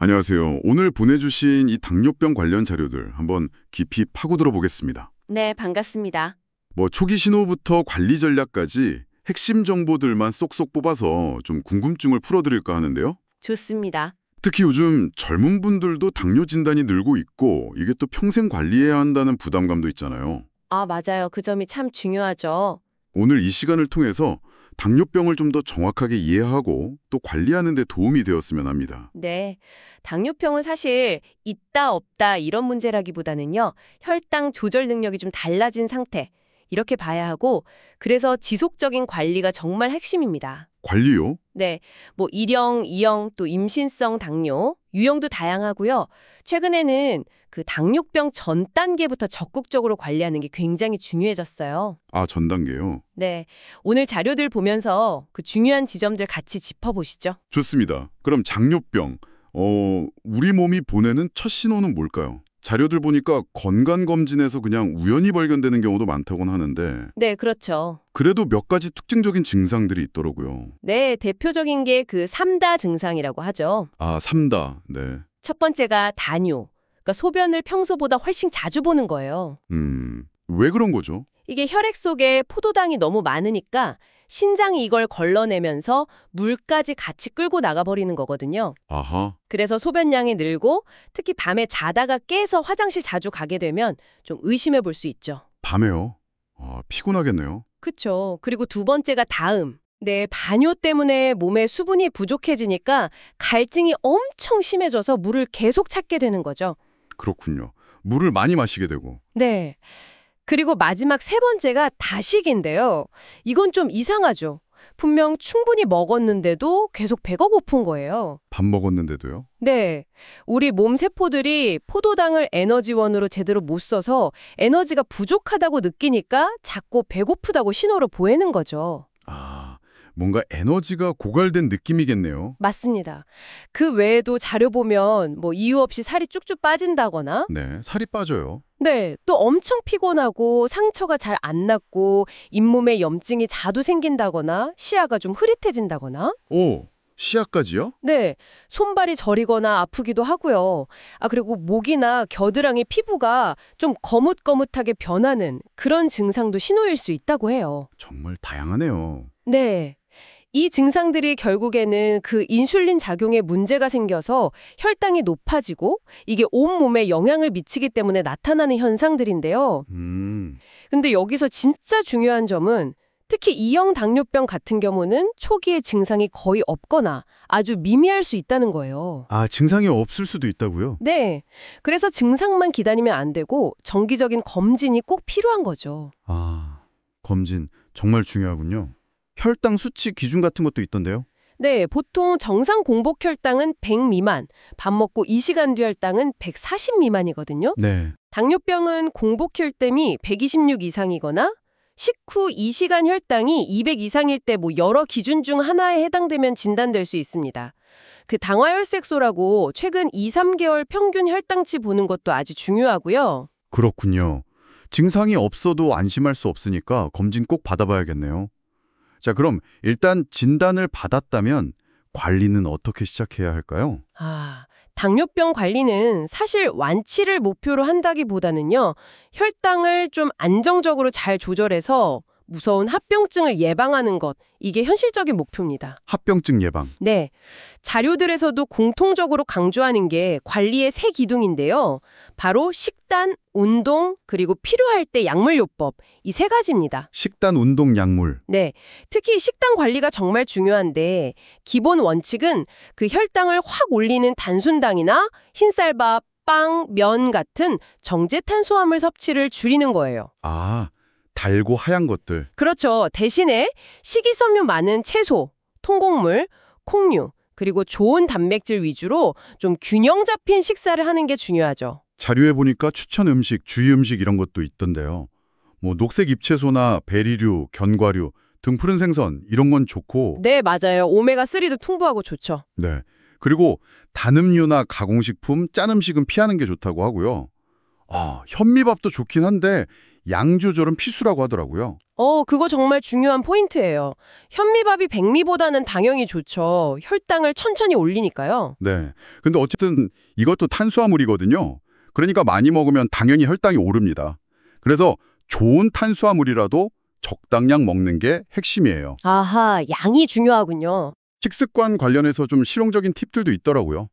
안녕하세요. 오늘 보내주신 이 당뇨병 관련 자료들 한번 깊이 파고들어 보겠습니다. 네, 반갑습니다. 초기 신호부터 관리 전략까지 핵심 정보들만 쏙쏙 뽑아서 좀 궁금증을 풀어드릴까 하는데요. 좋습니다. 특히 요즘 젊은 분들도 당뇨 진단이 늘고 있고 이게 또 평생 관리해야 한다는 부담감도 있잖아요. 아, 맞아요. 그 점이 참 중요하죠. 오늘 이 시간을 통해서 당뇨병을 좀 더 정확하게 이해하고 또 관리하는 데 도움이 되었으면 합니다. 네. 당뇨병은 사실 있다, 없다 이런 문제라기보다는요. 혈당 조절 능력이 좀 달라진 상태. 이렇게 봐야 하고, 그래서 지속적인 관리가 정말 핵심입니다. 관리요? 네. 1형, 2형, 또 임신성 당뇨, 유형도 다양하고요. 최근에는 그 당뇨병 전 단계부터 적극적으로 관리하는 게 굉장히 중요해졌어요. 아, 전 단계요. 네. 오늘 자료들 보면서 그 중요한 지점들 같이 짚어보시죠. 좋습니다. 그럼 당뇨병, 우리 몸이 보내는 첫 신호는 뭘까요? 자료들 보니까 건강검진에서 그냥 우연히 발견되는 경우도 많다고는 하는데 네, 그렇죠. 그래도 몇 가지 특징적인 증상들이 있더라고요. 네, 대표적인 게 그 3다 증상이라고 하죠. 아, 삼다. 네. 첫 번째가 다뇨. 그러니까 소변을 평소보다 훨씬 자주 보는 거예요. 왜 그런 거죠? 이게 혈액 속에 포도당이 너무 많으니까 신장이 이걸 걸러내면서 물까지 같이 끌고 나가버리는 거거든요. 아하. 그래서 소변량이 늘고 특히 밤에 자다가 깨서 화장실 자주 가게 되면 좀 의심해 볼 수 있죠. 밤에요? 아, 피곤하겠네요. 그쵸. 그리고 두 번째가 다음. 네, 반요 때문에 몸에 수분이 부족해지니까 갈증이 엄청 심해져서 물을 계속 찾게 되는 거죠. 그렇군요. 물을 많이 마시게 되고. 네. 그리고 마지막 세 번째가 다식인데요. 이건 좀 이상하죠. 분명 충분히 먹었는데도 계속 배가 고픈 거예요. 밥 먹었는데도요? 네. 우리 몸 세포들이 포도당을 에너지원으로 제대로 못 써서 에너지가 부족하다고 느끼니까 자꾸 배고프다고 신호를 보내는 거죠. 아, 뭔가 에너지가 고갈된 느낌이겠네요. 맞습니다. 그 외에도 자료 보면 이유 없이 살이 쭉쭉 빠진다거나 네, 살이 빠져요. 네, 또 엄청 피곤하고 상처가 잘 안 낫고 잇몸에 염증이 자주 생긴다거나 시야가 좀 흐릿해진다거나 오, 시야까지요? 네, 손발이 저리거나 아프기도 하고요. 아, 그리고 목이나 겨드랑이 피부가 좀 거뭇거뭇하게 변하는 그런 증상도 신호일 수 있다고 해요. 정말 다양하네요. 네. 이 증상들이 결국에는 그 인슐린 작용에 문제가 생겨서 혈당이 높아지고 이게 온몸에 영향을 미치기 때문에 나타나는 현상들인데요. 근데 여기서 진짜 중요한 점은 특히 2형 당뇨병 같은 경우는 초기에 증상이 거의 없거나 아주 미미할 수 있다는 거예요. 아, 증상이 없을 수도 있다고요? 네. 그래서 증상만 기다리면 안 되고 정기적인 검진이 꼭 필요한 거죠. 아, 검진 정말 중요하군요. 혈당 수치 기준 같은 것도 있던데요? 네, 보통 정상 공복 혈당은 100 미만, 밥 먹고 2시간 뒤 혈당은 140 미만이거든요. 네. 당뇨병은 공복 혈당이 126 이상이거나 식후 2시간 혈당이 200 이상일 때 여러 기준 중 하나에 해당되면 진단될 수 있습니다. 그 당화혈색소라고 최근 2, 3개월 평균 혈당치 보는 것도 아주 중요하고요. 그렇군요. 증상이 없어도 안심할 수 없으니까 검진 꼭 받아봐야겠네요. 자, 그럼 일단 진단을 받았다면 관리는 어떻게 시작해야 할까요? 아, 당뇨병 관리는 사실 완치를 목표로 한다기보다는요, 혈당을 좀 안정적으로 잘 조절해서 무서운 합병증을 예방하는 것, 이게 현실적인 목표입니다. 합병증 예방. 네, 자료들에서도 공통적으로 강조하는 게 관리의 세 기둥인데요. 바로 식단, 운동, 그리고 필요할 때 약물요법, 이 세 가지입니다. 식단, 운동, 약물. 네, 특히 식단 관리가 정말 중요한데 기본 원칙은 그 혈당을 확 올리는 단순당이나 흰쌀밥, 빵, 면 같은 정제 탄수화물 섭취를 줄이는 거예요. 아, 달고 하얀 것들. 그렇죠. 대신에 식이섬유 많은 채소, 통곡물, 콩류, 그리고 좋은 단백질 위주로 좀 균형 잡힌 식사를 하는 게 중요하죠. 자료에 보니까 추천 음식, 주의 음식 이런 것도 있던데요. 녹색 잎채소나 베리류, 견과류, 등 푸른 생선 이런 건 좋고. 네, 맞아요. 오메가3도 풍부하고 좋죠. 네. 그리고 단음료나 가공식품, 짠 음식은 피하는 게 좋다고 하고요. 아, 현미밥도 좋긴 한데 양 조절은 필수라고 하더라고요. 그거 정말 중요한 포인트예요. 현미밥이 백미보다는 당연히 좋죠. 혈당을 천천히 올리니까요. 네. 근데 어쨌든 이것도 탄수화물이거든요. 그러니까 많이 먹으면 당연히 혈당이 오릅니다. 그래서 좋은 탄수화물이라도 적당량 먹는 게 핵심이에요. 아하, 양이 중요하군요. 식습관 관련해서 좀 실용적인 팁들도 있더라고요.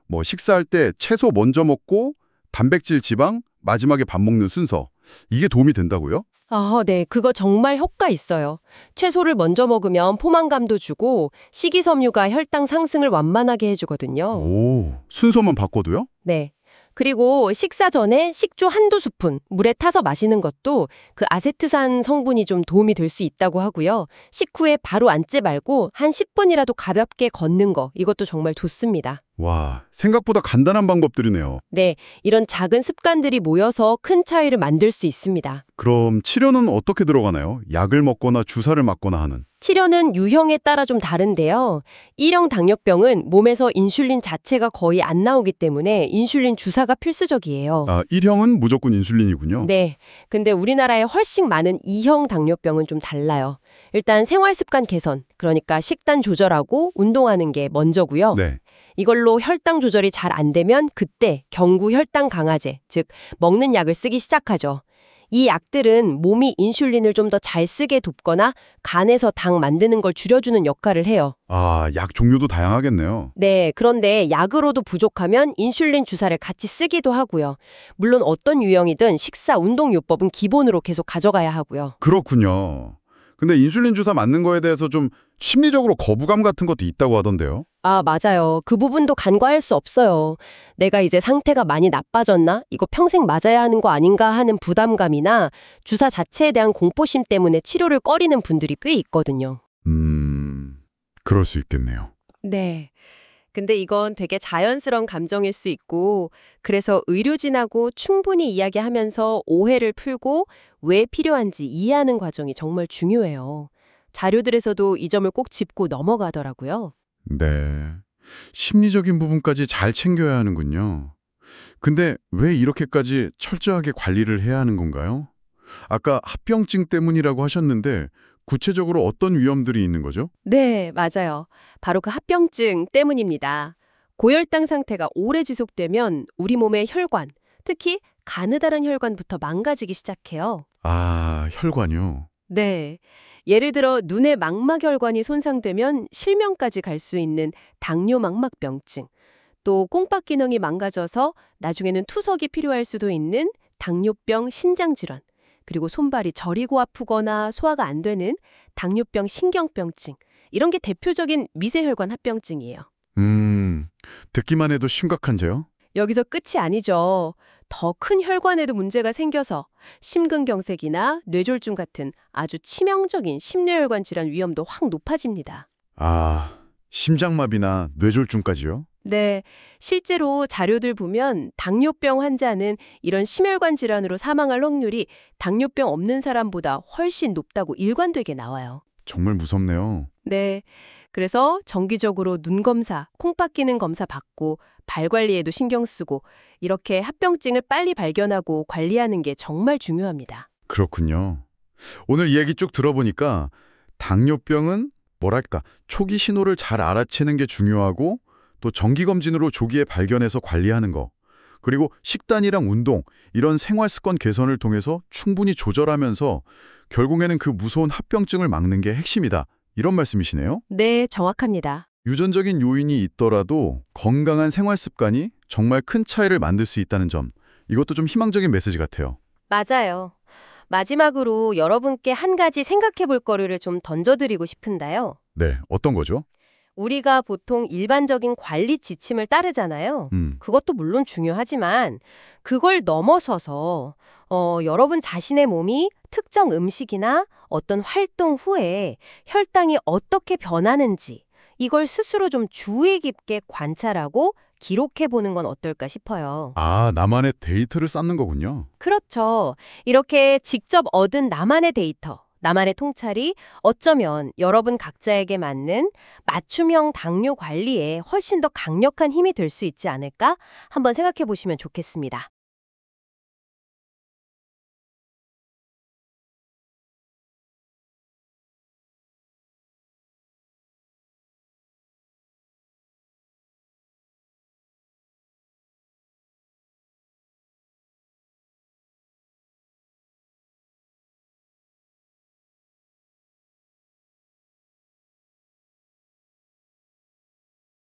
뭐 식사할 때 채소 먼저 먹고 단백질, 지방, 마지막에 밥 먹는 순서. 이게 도움이 된다고요? 아, 네. 그거 정말 효과 있어요. 채소를 먼저 먹으면 포만감도 주고 식이섬유가 혈당 상승을 완만하게 해주거든요. 오, 순서만 바꿔도요? 네. 그리고 식사 전에 식초 한두 스푼 물에 타서 마시는 것도 그 아세트산 성분이 좀 도움이 될 수 있다고 하고요. 식후에 바로 앉지 말고 한 10분이라도 가볍게 걷는 거 이것도 정말 좋습니다. 와, 생각보다 간단한 방법들이네요. 네, 이런 작은 습관들이 모여서 큰 차이를 만들 수 있습니다. 그럼 치료는 어떻게 들어가나요? 약을 먹거나 주사를 맞거나 하는. 치료는 유형에 따라 좀 다른데요. 1형 당뇨병은 몸에서 인슐린 자체가 거의 안 나오기 때문에 인슐린 주사가 필수적이에요. 아, 1형은 무조건 인슐린이군요. 네. 근데 우리나라에 훨씬 많은 2형 당뇨병은 좀 달라요. 일단 생활 습관 개선, 그러니까 식단 조절하고 운동하는 게 먼저고요. 네. 이걸로 혈당 조절이 잘 안 되면 그때 경구 혈당 강화제, 즉 먹는 약을 쓰기 시작하죠. 이 약들은 몸이 인슐린을 좀 더 잘 쓰게 돕거나 간에서 당 만드는 걸 줄여주는 역할을 해요. 아, 약 종류도 다양하겠네요. 네, 그런데 약으로도 부족하면 인슐린 주사를 같이 쓰기도 하고요. 물론 어떤 유형이든 식사, 운동 요법은 기본으로 계속 가져가야 하고요. 그렇군요. 근데 인슐린 주사 맞는 거에 대해서 좀 심리적으로 거부감 같은 것도 있다고 하던데요. 아, 맞아요. 그 부분도 간과할 수 없어요. 내가 이제 상태가 많이 나빠졌나? 이거 평생 맞아야 하는 거 아닌가 하는 부담감이나 주사 자체에 대한 공포심 때문에 치료를 꺼리는 분들이 꽤 있거든요. 그럴 수 있겠네요. 네. 근데 이건 되게 자연스러운 감정일 수 있고, 그래서 의료진하고 충분히 이야기하면서 오해를 풀고 왜 필요한지 이해하는 과정이 정말 중요해요. 자료들에서도 이 점을 꼭 짚고 넘어가더라고요. 네. 심리적인 부분까지 잘 챙겨야 하는군요. 근데 왜 이렇게까지 철저하게 관리를 해야 하는 건가요? 아까 합병증 때문이라고 하셨는데 구체적으로 어떤 위험들이 있는 거죠? 네, 맞아요. 바로 그 합병증 때문입니다. 고혈당 상태가 오래 지속되면 우리 몸의 혈관, 특히 가느다란 혈관부터 망가지기 시작해요. 아, 혈관이요. 네. 예를 들어 눈의 망막혈관이 손상되면 실명까지 갈 수 있는 당뇨망막병증, 또 콩팥 기능이 망가져서 나중에는 투석이 필요할 수도 있는 당뇨병 신장질환, 그리고 손발이 저리고 아프거나 소화가 안 되는 당뇨병 신경병증, 이런 게 대표적인 미세혈관 합병증이에요. 듣기만 해도 심각한데요? 여기서 끝이 아니죠. 더 큰 혈관에도 문제가 생겨서 심근경색이나 뇌졸중 같은 아주 치명적인 심뇌혈관 질환 위험도 확 높아집니다. 아, 심장마비나 뇌졸중까지요? 네, 실제로 자료들 보면 당뇨병 환자는 이런 심혈관 질환으로 사망할 확률이 당뇨병 없는 사람보다 훨씬 높다고 일관되게 나와요. 정말 무섭네요. 네, 그래서 정기적으로 눈 검사, 콩팥 기능 검사 받고 발 관리에도 신경 쓰고 이렇게 합병증을 빨리 발견하고 관리하는 게 정말 중요합니다. 그렇군요. 오늘 이야기 쭉 들어보니까 당뇨병은 뭐랄까 초기 신호를 잘 알아채는 게 중요하고 또 정기검진으로 조기에 발견해서 관리하는 거 그리고 식단이랑 운동 이런 생활 습관 개선을 통해서 충분히 조절하면서 결국에는 그 무서운 합병증을 막는 게 핵심이다. 이런 말씀이시네요. 네, 정확합니다. 유전적인 요인이 있더라도 건강한 생활 습관이 정말 큰 차이를 만들 수 있다는 점 이것도 좀 희망적인 메시지 같아요. 맞아요. 마지막으로 여러분께 한 가지 생각해 볼 거리를 좀 던져드리고 싶은데요. 네, 어떤 거죠? 우리가 보통 일반적인 관리 지침을 따르잖아요. 그것도 물론 중요하지만 그걸 넘어서서 여러분 자신의 몸이 특정 음식이나 어떤 활동 후에 혈당이 어떻게 변하는지 이걸 스스로 좀 주의 깊게 관찰하고 기록해보는 건 어떨까 싶어요. 아, 나만의 데이터를 쌓는 거군요. 그렇죠. 이렇게 직접 얻은 나만의 데이터, 나만의 통찰이 어쩌면 여러분 각자에게 맞는 맞춤형 당뇨 관리에 훨씬 더 강력한 힘이 될 수 있지 않을까? 한번 생각해 보시면 좋겠습니다.